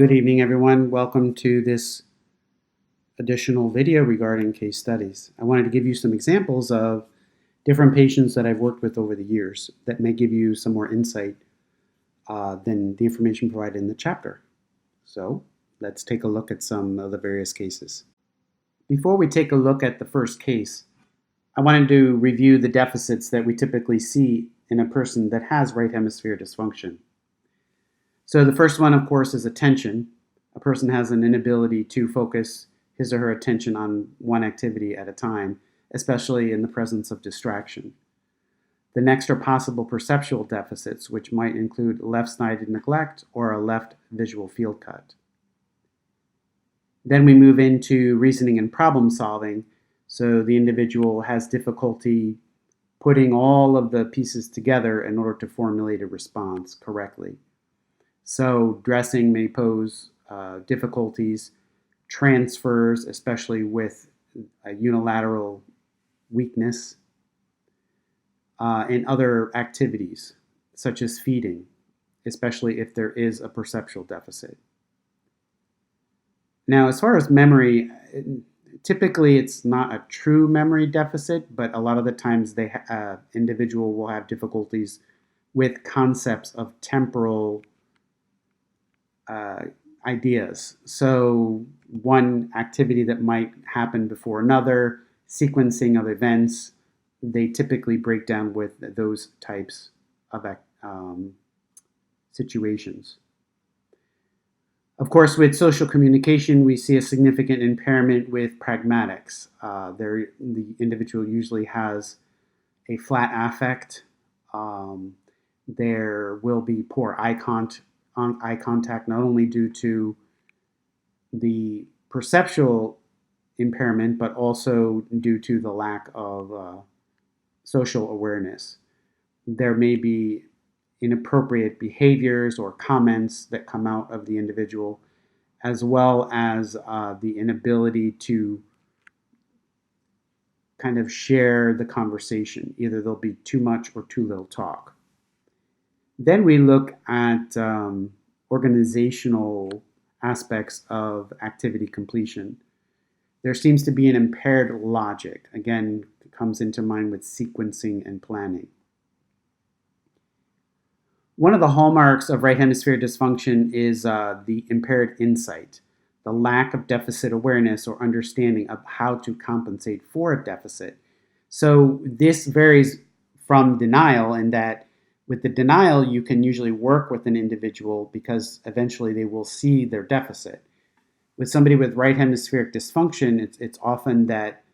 Good evening, everyone. Welcome to this additional video regarding case studies. I wanted to give you some examples of different patients that I've worked with over the years that may give you some more insight than the information provided in the chapter. So let's take a look at some of the various cases. Before we take a look at the first case, I wanted to review the deficits that we typically see in a person that has right hemisphere dysfunction. So the first one, of course, is attention. A person has an inability to focus his or her attention on one activity at a time, especially in the presence of distraction. The next are possible perceptual deficits, which might include left-sided neglect or a left visual field cut. Then we move into reasoning and problem solving. So the individual has difficulty putting all of the pieces together in order to formulate a response correctly. So dressing may pose difficulties, transfers, especially with a unilateral weakness, and other activities, such as feeding, especially if there is a perceptual deficit. Now, as far as memory, typically it's not a true memory deficit, but a lot of the times individual will have difficulties with concepts of temporal ideas. So one activity that might happen before another, sequencing of events, they typically break down with those types of situations. Of course, with social communication, we see a significant impairment with pragmatics. The individual usually has a flat affect. There will be poor eye contact, not only due to the perceptual impairment, but also due to the lack of social awareness. There may be inappropriate behaviors or comments that come out of the individual, as well as the inability to kind of share the conversation. Either there'll be too much or too little talk. Then we look at organizational aspects of activity completion. There seems to be an impaired logic. Again, it comes into mind with sequencing and planning. One of the hallmarks of right hemisphere dysfunction is the impaired insight, the lack of deficit awareness or understanding of how to compensate for a deficit. So this varies from denial in that with the denial, you can usually work with an individual because eventually they will see their deficit. With somebody with right hemispheric dysfunction, it's often that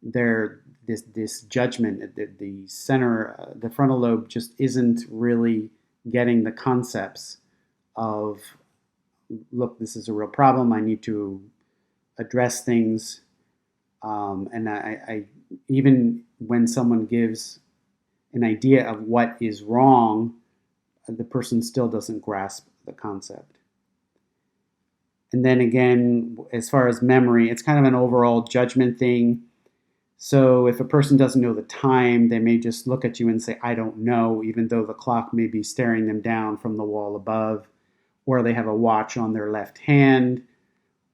this judgment, the center, the frontal lobe just isn't really getting the concepts of, look, this is a real problem. I need to address things. And I even when someone gives an idea of what is wrong, the person still doesn't grasp the concept. And then again, as far as memory, it's kind of an overall judgment thing. So if a person doesn't know the time, they may just look at you and say, I don't know, even though the clock may be staring them down from the wall above, or they have a watch on their left hand,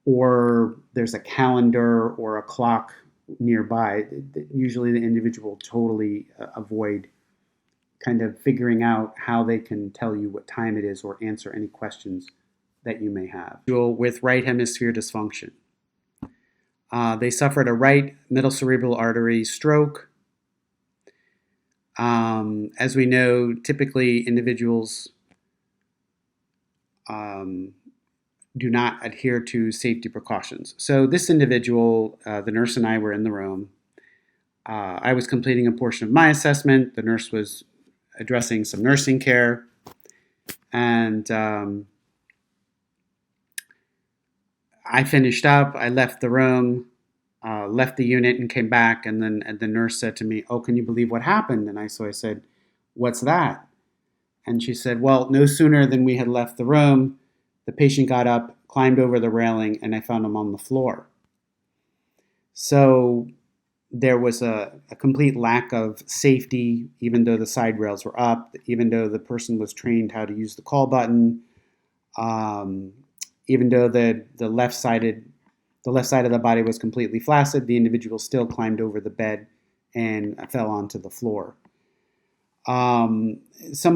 or there's a calendar or a clock nearby. Usually the individual totally avoid kind of figuring out how they can tell you what time it is or answer any questions that you may have. With right hemisphere dysfunction. They suffered a right middle cerebral artery stroke. As we know, typically individuals do not adhere to safety precautions. So this individual, the nurse and I were in the room. I was completing a portion of my assessment. The nurse was addressing some nursing care. And I finished up. I left the room, left the unit and came back. And then the nurse said to me, oh, can you believe what happened? And so I said, what's that? And she said, well, no sooner than we had left the room, the patient got up, climbed over the railing, and I found him on the floor. So there was a complete lack of safety, even though the side rails were up, even though the person was trained how to use the call button, even though the left side of the body was completely flaccid, the individual still climbed over the bed and fell onto the floor. Some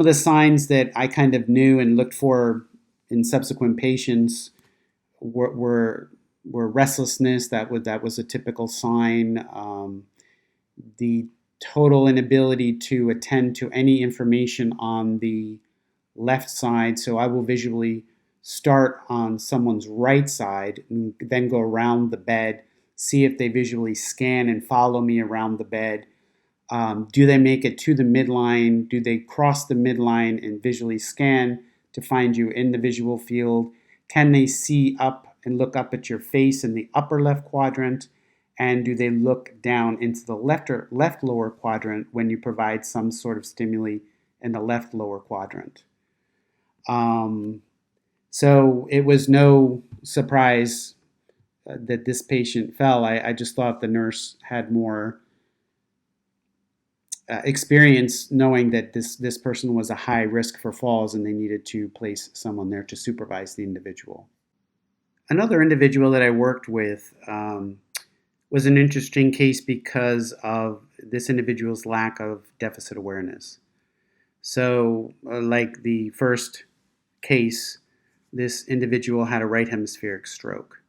of the signs that I kind of knew and looked for in subsequent patients were restlessness. That was a typical sign. The total inability to attend to any information on the left side. So I will visually start on someone's right side and then go around the bed, see if they visually scan and follow me around the bed. Do they make it to the midline? Do they cross the midline and visually scan to find you in the visual field? Can they see up and look up at your face in the upper left quadrant? And do they look down into the left lower quadrant when you provide some sort of stimuli in the left lower quadrant? So it was no surprise that this patient fell. I just thought the nurse had more experience knowing that this person was a high risk for falls and they needed to place someone there to supervise the individual. Another individual that I worked with was an interesting case because of this individual's lack of deficit awareness. So, like the first case, this individual had a right hemispheric stroke.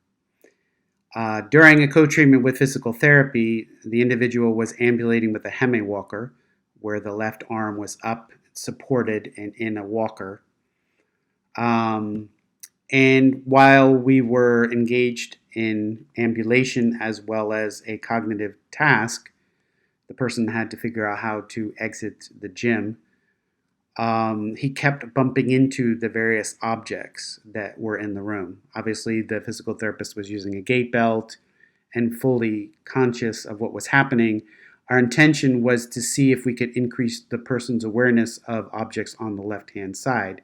During a co-treatment with physical therapy, the individual was ambulating with a hemi-walker, where the left arm was up, supported, and in a walker. And while we were engaged in ambulation as well as a cognitive task, the person had to figure out how to exit the gym. He kept bumping into the various objects that were in the room. Obviously, the physical therapist was using a gait belt and fully conscious of what was happening. Our intention was to see if we could increase the person's awareness of objects on the left-hand side.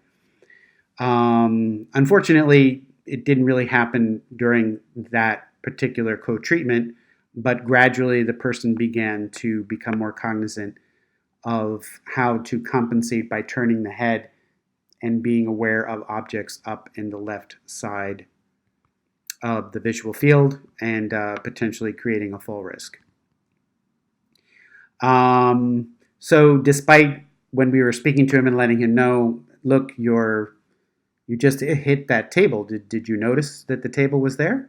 Unfortunately, it didn't really happen during that particular co-treatment, but gradually the person began to become more cognizant of how to compensate by turning the head and being aware of objects up in the left side of the visual field and potentially creating a fall risk. So despite when we were speaking to him and letting him know, look, you just hit that table. Did you notice that the table was there?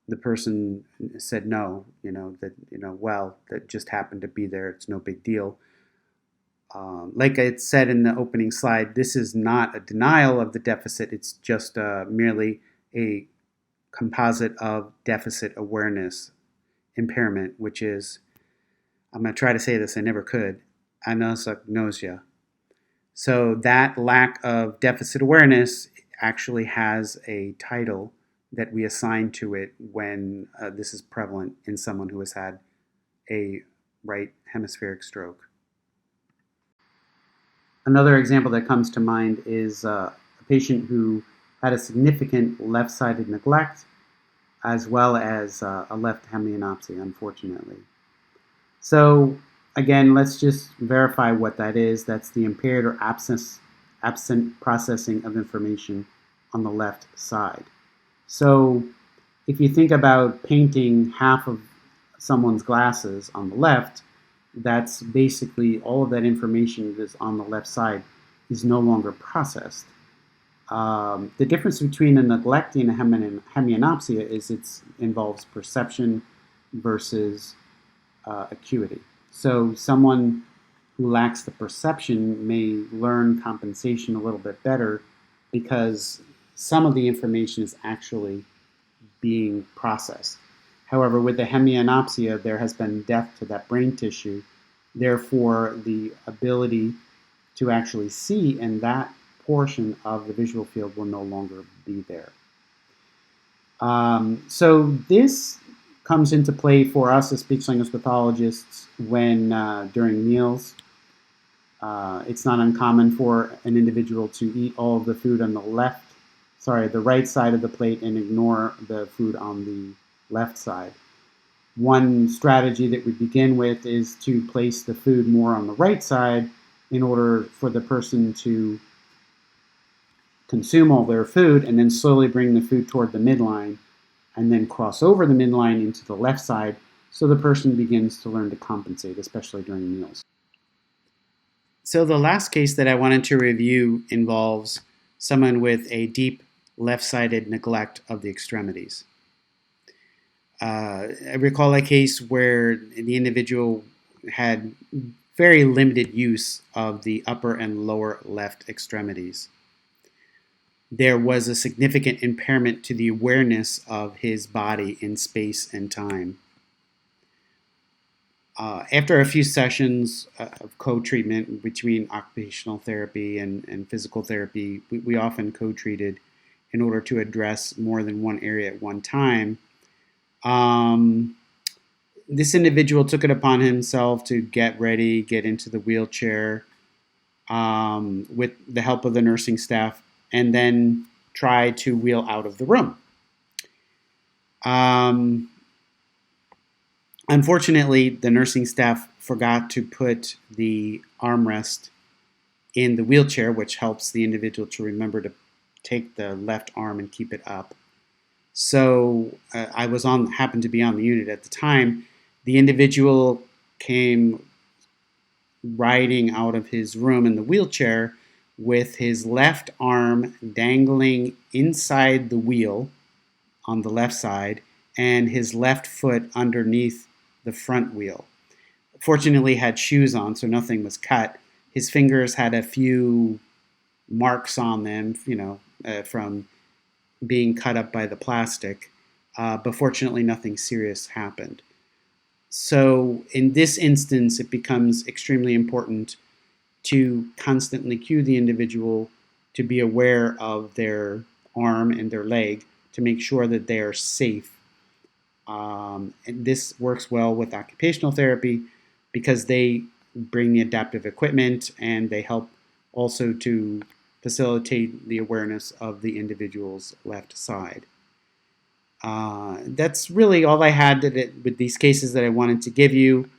The person said no, well, that just happened to be there. It's no big deal. Like I said in the opening slide, this is not a denial of the deficit. It's just merely a composite of deficit awareness impairment, which is, I'm going to try to say this, I never could, anosognosia. So that lack of deficit awareness actually has a title that we assign to it when this is prevalent in someone who has had a right hemispheric stroke. Another example that comes to mind is a patient who had a significant left-sided neglect as well as a left hemianopsia, unfortunately. So again, let's just verify what that is. That's the impaired or absent processing of information on the left side. So if you think about painting half of someone's glasses on the left, that's basically all of that information that is on the left side is no longer processed. The difference between a neglect and a hemianopsia is it involves perception versus acuity. So someone who lacks the perception may learn compensation a little bit better because some of the information is actually being processed. However, with the hemianopsia, there has been death to that brain tissue. Therefore, the ability to actually see in that portion of the visual field will no longer be there. So this comes into play for us as speech language pathologists when during meals. It's not uncommon for an individual to eat all of the food on the right side of the plate and ignore the food on the left side. One strategy that we begin with is to place the food more on the right side in order for the person to consume all their food and then slowly bring the food toward the midline and then cross over the midline into the left side, so the person begins to learn to compensate, especially during meals. So the last case that I wanted to review involves someone with a deep left-sided neglect of the extremities. I recall a case where the individual had very limited use of the upper and lower left extremities. There was a significant impairment to the awareness of his body in space and time. After a few sessions of co-treatment between occupational therapy and physical therapy, we often co-treated in order to address more than one area at one time. This individual took it upon himself to get ready, get into the wheelchair with the help of the nursing staff, and then try to wheel out of the room. Unfortunately, the nursing staff forgot to put the armrest in the wheelchair, which helps the individual to remember to take the left arm and keep it up. So I happened to be on the unit at the time. The individual came riding out of his room in the wheelchair with his left arm dangling inside the wheel on the left side and his left foot underneath the front wheel. Fortunately, had shoes on, so nothing was cut. His fingers had a few marks on them, from being cut up by the plastic, but fortunately, nothing serious happened. So, in this instance, it becomes extremely important to constantly cue the individual to be aware of their arm and their leg to make sure that they are safe. And this works well with occupational therapy because they bring the adaptive equipment and they help also to facilitate the awareness of the individual's left side. That's really all I had with these cases that I wanted to give you.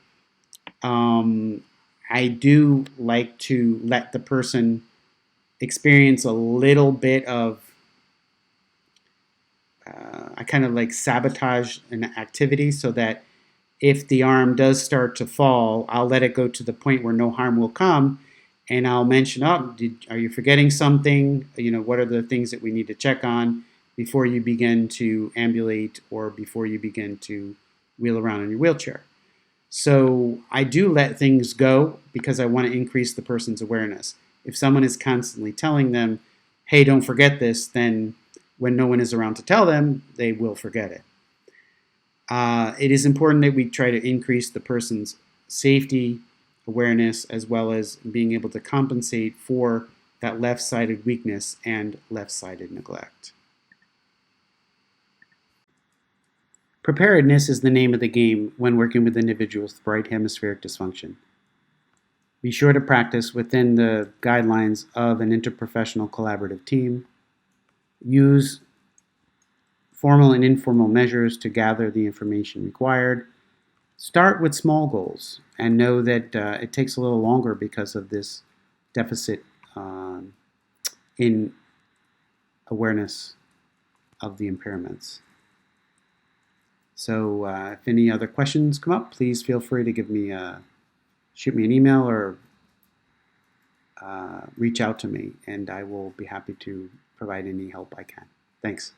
I do like to let the person experience a little bit of I kind of like sabotage an activity so that if the arm does start to fall, I'll let it go to the point where no harm will come, and I'll mention, are you forgetting something? What are the things that we need to check on before you begin to ambulate or before you begin to wheel around in your wheelchair? So I do let things go because I want to increase the person's awareness. If someone is constantly telling them, hey, don't forget this, then when no one is around to tell them, they will forget it. It is important that we try to increase the person's safety awareness as well as being able to compensate for that left-sided weakness and left-sided neglect. Preparedness is the name of the game when working with individuals with right hemispheric dysfunction. Be sure to practice within the guidelines of an interprofessional collaborative team. Use formal and informal measures to gather the information required. Start with small goals and know that it takes a little longer because of this deficit in awareness of the impairments. So if any other questions come up, please feel free to shoot me an email or reach out to me, and I will be happy to provide any help I can. Thanks.